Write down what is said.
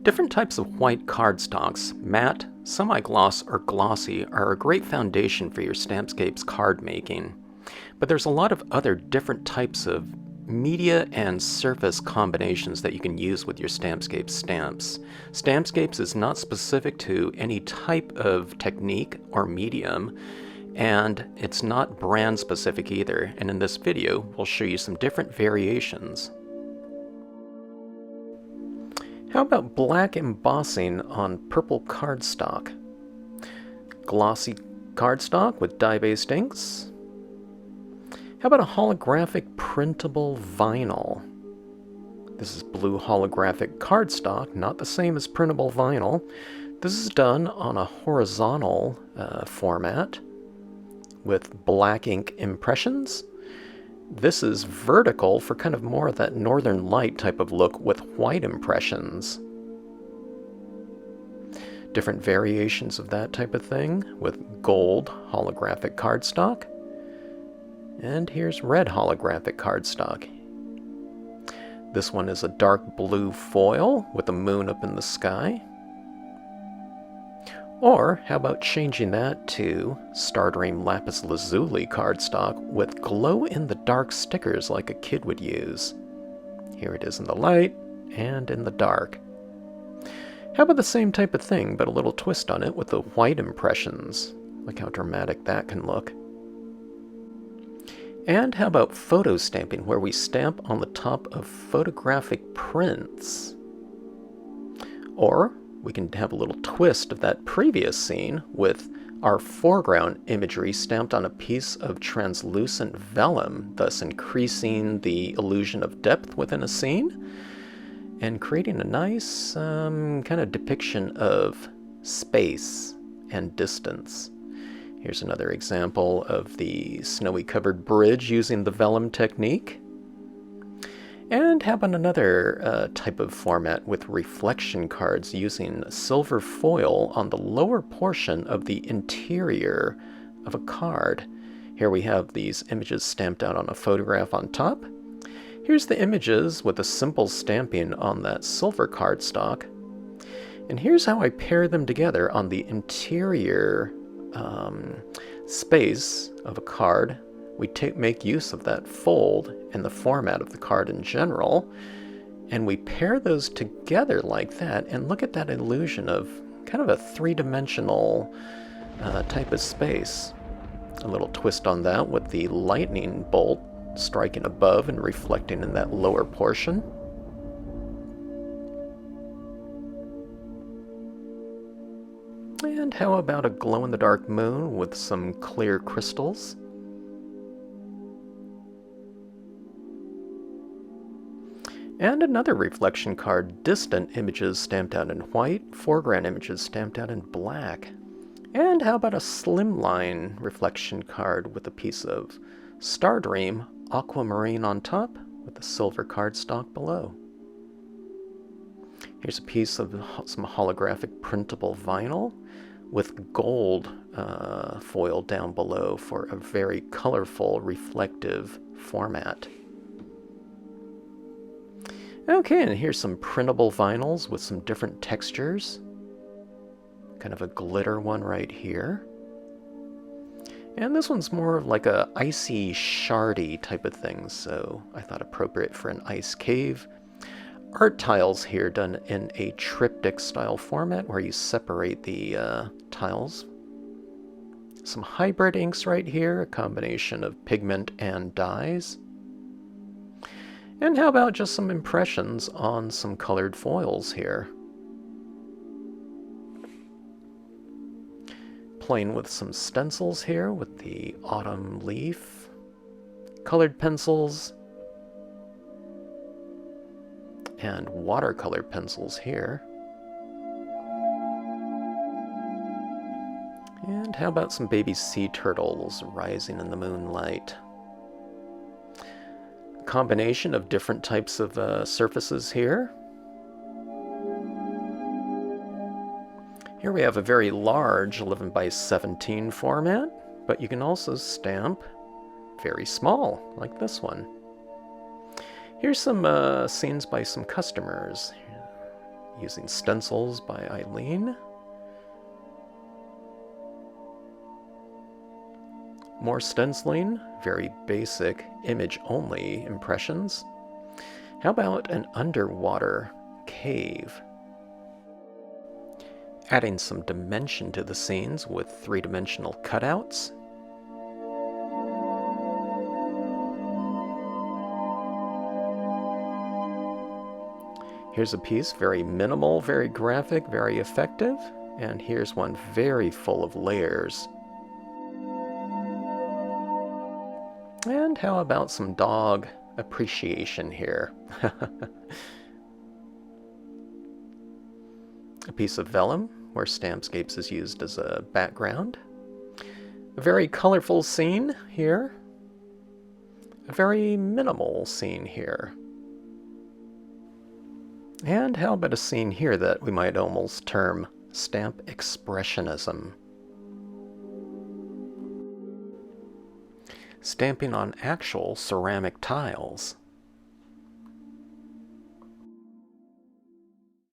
Different types of white cardstocks, matte, semi-gloss, or glossy, are a great foundation for your Stampscapes card making. But there's a lot of other different types of media and surface combinations that you can use with your Stampscapes stamps. Stampscapes is not specific to any type of technique or medium, and it's not brand specific either, and in this video we'll show you some different variations. How about black embossing on purple cardstock? Glossy cardstock with dye-based inks? How about a holographic printable vinyl? This is blue holographic cardstock, not the same as printable vinyl. This is done on a horizontal format with black ink impressions. This is vertical for kind of more of that northern light type of look with white impressions. Different variations of that type of thing with gold holographic cardstock. And here's red holographic cardstock. This one is a dark blue foil with the moon up in the sky. Or how about changing that to Stardream Lapis Lazuli cardstock with glow-in-the-dark stickers like a kid would use. Here it is in the light and in the dark. How about the same type of thing but a little twist on it with the white impressions? Look how dramatic that can look. And how about photo stamping, where we stamp on the top of photographic prints? Or we can have a little twist of that previous scene with our foreground imagery stamped on a piece of translucent vellum, thus increasing the illusion of depth within a scene and creating a nice kind of depiction of space and distance. Here's another example of the snowy covered bridge using the vellum technique. And how about another type of format with reflection cards using silver foil on the lower portion of the interior of a card. Here we have these images stamped out on a photograph on top. Here's the images with a simple stamping on that silver cardstock. And here's how I pair them together on the interior space of a card. We make use of that fold and the format of the card in general, and we pair those together like that, and look at that illusion of kind of a three-dimensional type of space. A little twist on that with the lightning bolt striking above and reflecting in that lower portion. And how about a glow-in-the-dark moon with some clear crystals? And another reflection card, distant images stamped out in white, foreground images stamped out in black. And how about a slimline reflection card with a piece of Stardream aquamarine on top with the silver cardstock below. Here's a piece of some holographic printable vinyl with gold foil down below for a very colorful, reflective format. Okay, and here's some printable vinyls with some different textures. Kind of a glitter one right here. And this one's more of like a icy, shardy type of thing, so I thought appropriate for an ice cave. Art tiles here done in a triptych style format where you separate the tiles. Some hybrid inks right here, a combination of pigment and dyes. And how about just some impressions on some colored foils here? Playing with some stencils here with the autumn leaf, colored pencils, and watercolor pencils here. And how about some baby sea turtles rising in the moonlight? Combination of different types of surfaces here. Here we have a very large 11 by 17 format, but you can also stamp very small, like this one. Here's some scenes by some customers. using stencils by Eileen. More stenciling, very basic image-only impressions. How about an underwater cave? Adding some dimension to the scenes with three-dimensional cutouts. Here's a piece, very minimal, very graphic, very effective. And here's one very full of layers. And how about some dog appreciation here? A piece of vellum, where Stampscapes is used as a background. A very colorful scene here. A very minimal scene here. And how about a scene here that we might almost term stamp expressionism? Stamping on actual ceramic tiles.